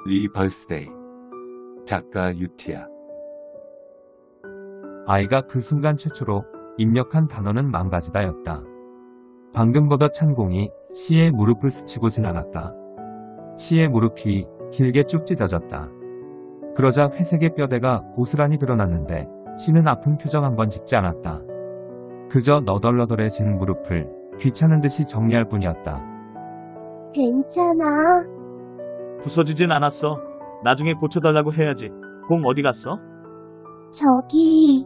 리버스데이. 작가 유티야. 아이가 그 순간 최초로 입력한 단어는 망가지다였다. 방금 보던 찬공이 시의 무릎을 스치고 지나갔다. 시의 무릎이 길게 쭉 찢어졌다. 그러자 회색의 뼈대가 고스란히 드러났는데 시는 아픈 표정 한 번 짓지 않았다. 그저 너덜너덜해진 무릎을 귀찮은 듯이 정리할 뿐이었다. 괜찮아. 부서지진 않았어. 나중에 고쳐달라고 해야지. 공 어디 갔어? 저기.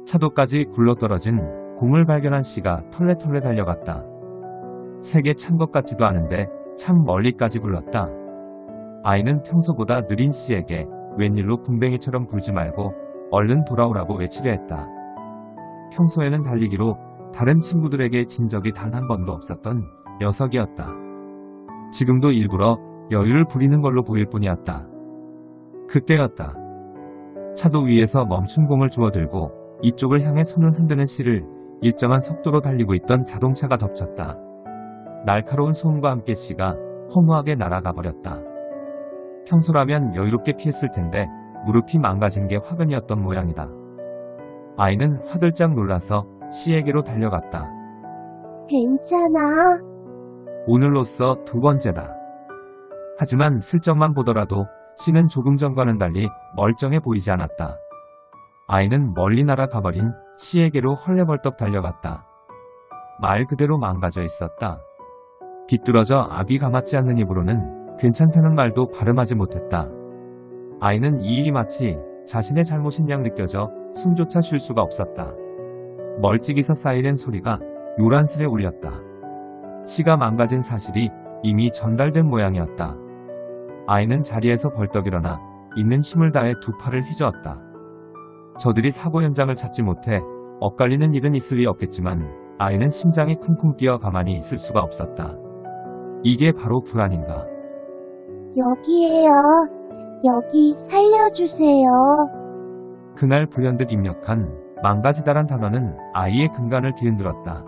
차도까지 굴러떨어진 공을 발견한 시가 털레털레 달려갔다. 색에 찬 것 같지도 않은데 참 멀리까지 굴렀다. 아이는 평소보다 느린 시에게 웬일로 군뱅이처럼 굴지 말고 얼른 돌아오라고 외치려 했다. 평소에는 달리기로 다른 친구들에게 진 적이 단 한 번도 없었던 녀석이었다. 지금도 일부러 여유를 부리는 걸로 보일 뿐이었다. 그때였다. 차도 위에서 멈춘 공을 주워들고 이쪽을 향해 손을 흔드는 시를 일정한 속도로 달리고 있던 자동차가 덮쳤다. 날카로운 소음과 함께 시가 허무하게 날아가 버렸다. 평소라면 여유롭게 피했을 텐데 무릎이 망가진 게 화근이었던 모양이다. 아이는 화들짝 놀라서 시에게로 달려갔다. 괜찮아. 오늘로써 두 번째다. 하지만 슬쩍만 보더라도 시는 조금 전과는 달리 멀쩡해 보이지 않았다. 아이는 멀리 날아가버린 시에게로 헐레벌떡 달려갔다. 말 그대로 망가져 있었다. 비뚤어져 압이 감았지 않는 입으로는 괜찮다는 말도 발음하지 못했다. 아이는 이 일이 마치 자신의 잘못인 양 느껴져 숨조차 쉴 수가 없었다. 멀찍이서 사이렌 소리가 요란스레 울렸다. 시가 망가진 사실이 이미 전달된 모양이었다. 아이는 자리에서 벌떡 일어나 있는 힘을 다해 두 팔을 휘저었다. 저들이 사고 현장을 찾지 못해 엇갈리는 일은 있을 리 없겠지만 아이는 심장이 쿵쿵 뛰어 가만히 있을 수가 없었다. 이게 바로 불안인가? 여기에요. 여기 살려주세요. 그날 불현듯 입력한 망가지다란 단어는 아이의 근간을 뒤흔들었다.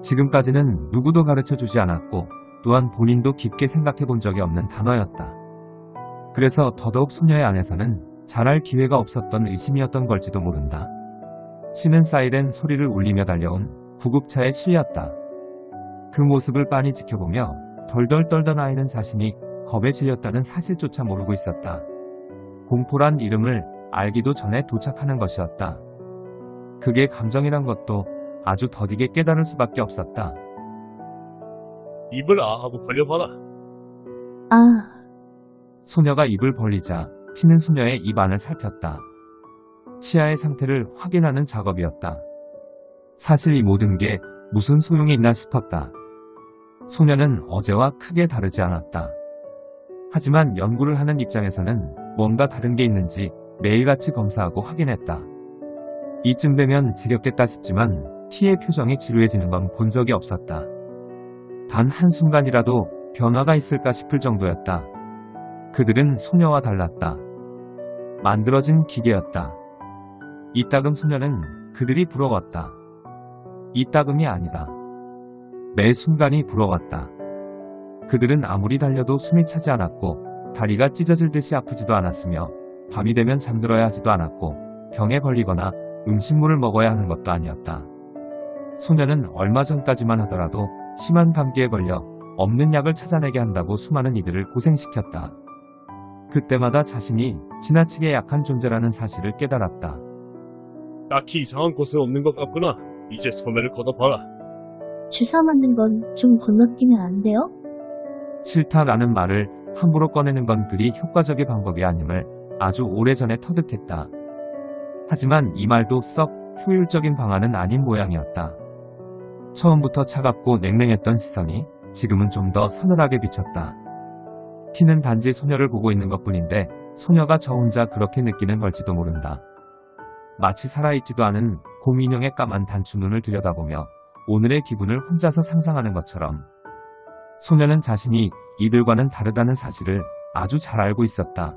지금까지는 누구도 가르쳐주지 않았고 또한 본인도 깊게 생각해 본 적이 없는 단어였다. 그래서 더더욱 소녀의 안에서는 잘할 기회가 없었던 의심이었던 걸지도 모른다. 시는 사이렌 소리를 울리며 달려온 구급차에 실렸다. 그 모습을 빤히 지켜보며 덜덜 떨던 아이는 자신이 겁에 질렸다는 사실조차 모르고 있었다. 공포란 이름을 알기도 전에 도착하는 것이었다. 그게 감정이란 것도 아주 더디게 깨달을 수밖에 없었다. 입을 하고 벌려봐라. 아, 소녀가 입을 벌리자 피는 소녀의 입 안을 살폈다. 치아의 상태를 확인하는 작업이었다. 사실 이 모든 게 무슨 소용이 있나 싶었다. 소녀는 어제와 크게 다르지 않았다. 하지만 연구를 하는 입장에서는 뭔가 다른 게 있는지 매일같이 검사하고 확인했다. 이쯤 되면 지겹겠다 싶지만 T의 표정이 지루해지는 건 본 적이 없었다. 단 한순간이라도 변화가 있을까 싶을 정도였다. 그들은 소녀와 달랐다. 만들어진 기계였다. 이따금 소녀는 그들이 부러웠다. 이따금이 아니다. 매 순간이 부러웠다. 그들은 아무리 달려도 숨이 차지 않았고 다리가 찢어질 듯이 아프지도 않았으며 밤이 되면 잠들어야 하지도 않았고 병에 걸리거나 음식물을 먹어야 하는 것도 아니었다. 소녀는 얼마 전까지만 하더라도 심한 감기에 걸려 없는 약을 찾아내게 한다고 수많은 이들을 고생시켰다. 그때마다 자신이 지나치게 약한 존재라는 사실을 깨달았다. 딱히 이상한 곳은 없는 것 같구나. 이제 소매를 걷어봐라. 주사 맞는 건 좀 건너뛰면 안 돼요? 싫다라는 말을 함부로 꺼내는 건 그리 효과적인 방법이 아님을 아주 오래전에 터득했다. 하지만 이 말도 썩 효율적인 방안은 아닌 모양이었다. 처음부터 차갑고 냉랭했던 시선이 지금은 좀 더 서늘하게 비쳤다. T는 단지 소녀를 보고 있는 것뿐인데 소녀가 저 혼자 그렇게 느끼는 걸지도 모른다. 마치 살아있지도 않은 곰 인형의 까만 단추 눈을 들여다보며 오늘의 기분을 혼자서 상상하는 것처럼 소녀는 자신이 이들과는 다르다는 사실을 아주 잘 알고 있었다.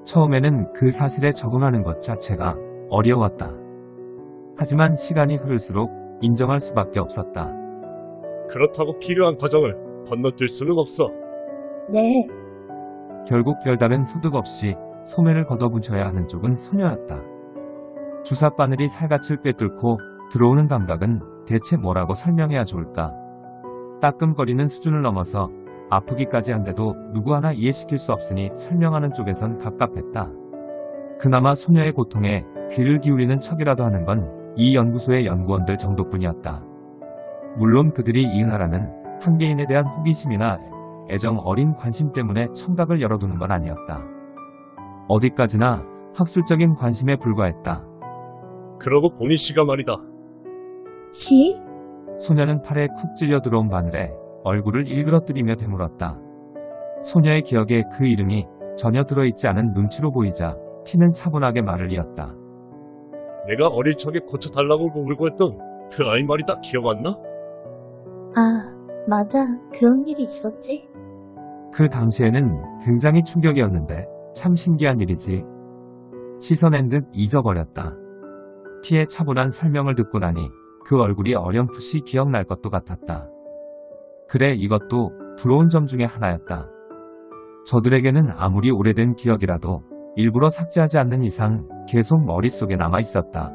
처음에는 그 사실에 적응하는 것 자체가 어려웠다. 하지만 시간이 흐를수록 인정할 수밖에 없었다. 그렇다고 필요한 과정을 건너뛸 수는 없어. 네. 결국 별다른 소득 없이 소매를 걷어붙여야 하는 쪽은 소녀였다. 주사 바늘이 살갗을 꿰뚫고 들어오는 감각은 대체 뭐라고 설명해야 좋을까? 따끔거리는 수준을 넘어서 아프기까지 한데도 누구 하나 이해시킬 수 없으니 설명하는 쪽에선 갑갑했다. 그나마 소녀의 고통에 귀를 기울이는 척이라도 하는 건 이 연구소의 연구원들 정도뿐이었다. 물론 그들이 이은하라는 한 개인에 대한 호기심이나 애정 어린 관심 때문에 청각을 열어두는 건 아니었다. 어디까지나 학술적인 관심에 불과했다. 그러고 보니 씨가 말이다. 시? 소녀는 팔에 쿡 찔려 들어온 바늘에 얼굴을 일그러뜨리며 되물었다. 소녀의 기억에 그 이름이 전혀 들어있지 않은 눈치로 보이자 티는 차분하게 말을 이었다. 내가 어릴 적에 고쳐달라고 울고 했던 그 아이 말이다. 기억 안 나? 아, 맞아. 그런 일이 있었지. 그 당시에는 굉장히 충격이었는데 참 신기한 일이지. 씻어낸 듯 잊어버렸다. 티의 차분한 설명을 듣고 나니 그 얼굴이 어렴풋이 기억날 것도 같았다. 그래, 이것도 부러운 점 중에 하나였다. 저들에게는 아무리 오래된 기억이라도 일부러 삭제하지 않는 이상 계속 머릿속에 남아 있었다.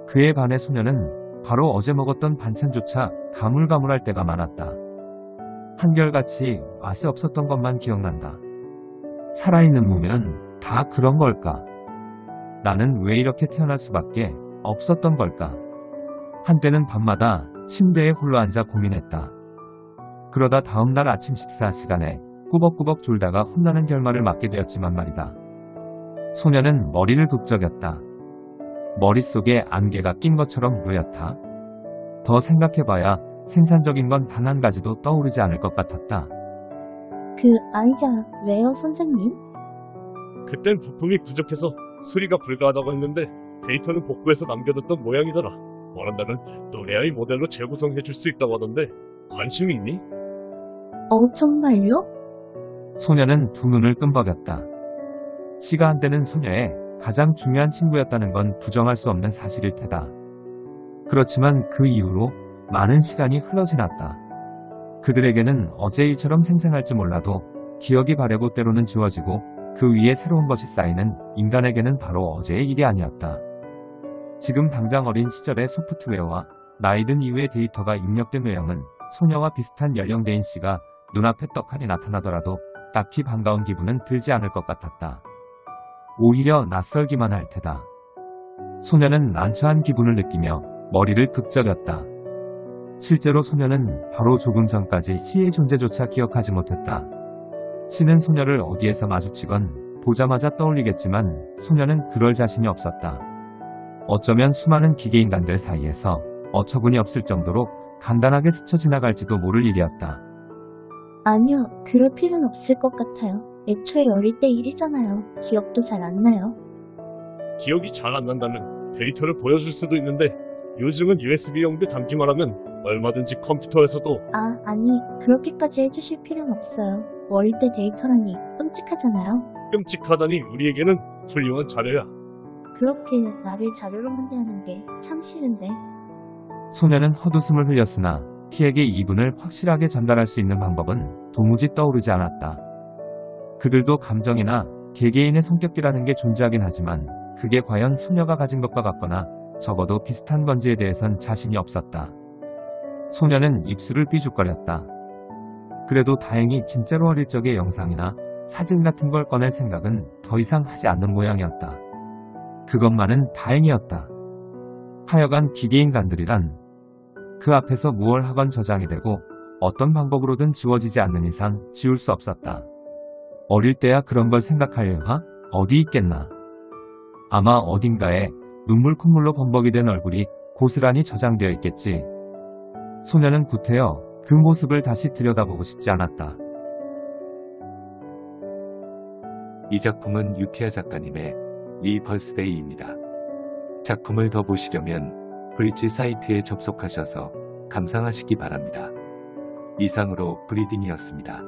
그에 반해 소녀는 바로 어제 먹었던 반찬조차 가물가물할 때가 많았다. 한결같이 맛이 없었던 것만 기억난다. 살아있는 무면 다 그런 걸까? 나는 왜 이렇게 태어날 수밖에 없었던 걸까? 한때는 밤마다 침대에 홀로 앉아 고민했다. 그러다 다음날 아침 식사 시간에 꾸벅꾸벅 졸다가 혼나는 결말을 맞게 되었지만 말이다. 소녀는 머리를 북적였다. 머릿속에 안개가 낀 것처럼 놓였다. 더 생각해봐야 생산적인 건 단 한 가지도 떠오르지 않을 것 같았다. 그 아이가 왜요, 선생님? 그땐 부품이 부족해서 수리가 불가하다고 했는데 데이터는 복구해서 남겨뒀던 모양이더라. 원한다면 또 내 아이 모델로 재구성해줄 수 있다고 하던데 관심이 있니? 정말요? 소녀는 두 눈을 끔벅였다. 씨가 한때는 소녀의 가장 중요한 친구였다는 건 부정할 수 없는 사실일 테다. 그렇지만 그 이후로 많은 시간이 흘러 지났다. 그들에게는 어제 일처럼 생생할지 몰라도 기억이 바래고 때로는 지워지고 그 위에 새로운 것이 쌓이는 인간에게는 바로 어제의 일이 아니었다. 지금 당장 어린 시절의 소프트웨어와 나이 든 이후의 데이터가 입력된 외형은 소녀와 비슷한 연령대인 씨가 눈앞에 떡하니 나타나더라도 딱히 반가운 기분은 들지 않을 것 같았다. 오히려 낯설기만 할 테다. 소녀는 난처한 기분을 느끼며 머리를 극적였다. 실제로 소녀는 바로 조금 전까지 씨의 존재조차 기억하지 못했다. 씨는 소녀를 어디에서 마주치건 보자마자 떠올리겠지만 소녀는 그럴 자신이 없었다. 어쩌면 수많은 기계인간들 사이에서 어처구니 없을 정도로 간단하게 스쳐 지나갈지도 모를 일이었다. 아니요, 그럴 필요는 없을 것 같아요. 애초에 어릴 때 일이잖아요. 기억도 잘 안 나요. 기억이 잘 안 난다면 데이터를 보여줄 수도 있는데 요즘은 USB 용대 담기만 하면 얼마든지 컴퓨터에서도. 아니, 그렇게까지 해주실 필요는 없어요. 어릴 때 데이터라니 끔찍하잖아요. 끔찍하다니 우리에게는 훌륭한 자료야. 그렇게 나를 자료로 만드는 게 참 싫은데. 소녀는 헛웃음을 흘렸으나 티에게 이분을 확실하게 전달할 수 있는 방법은 도무지 떠오르지 않았다. 그들도 감정이나 개개인의 성격이라는 게 존재하긴 하지만 그게 과연 소녀가 가진 것과 같거나 적어도 비슷한 건지에 대해선 자신이 없었다. 소녀는 입술을 삐죽거렸다. 그래도 다행히 진짜로 어릴 적의 영상이나 사진 같은 걸 꺼낼 생각은 더 이상 하지 않는 모양이었다. 그것만은 다행이었다. 하여간 기계인간들이란 그 앞에서 무얼 하건 저장이 되고 어떤 방법으로든 지워지지 않는 이상 지울 수 없었다. 어릴 때야 그런 걸 생각할 여유가 어디 있겠나. 아마 어딘가에 눈물 콧물로 범벅이 된 얼굴이 고스란히 저장되어 있겠지. 소녀는 구태여 그 모습을 다시 들여다보고 싶지 않았다. 이 작품은 유티아 작가님의 리버스데이입니다. 작품을 더 보시려면 브릿지 사이트에 접속하셔서 감상하시기 바랍니다. 이상으로 브리딩이었습니다.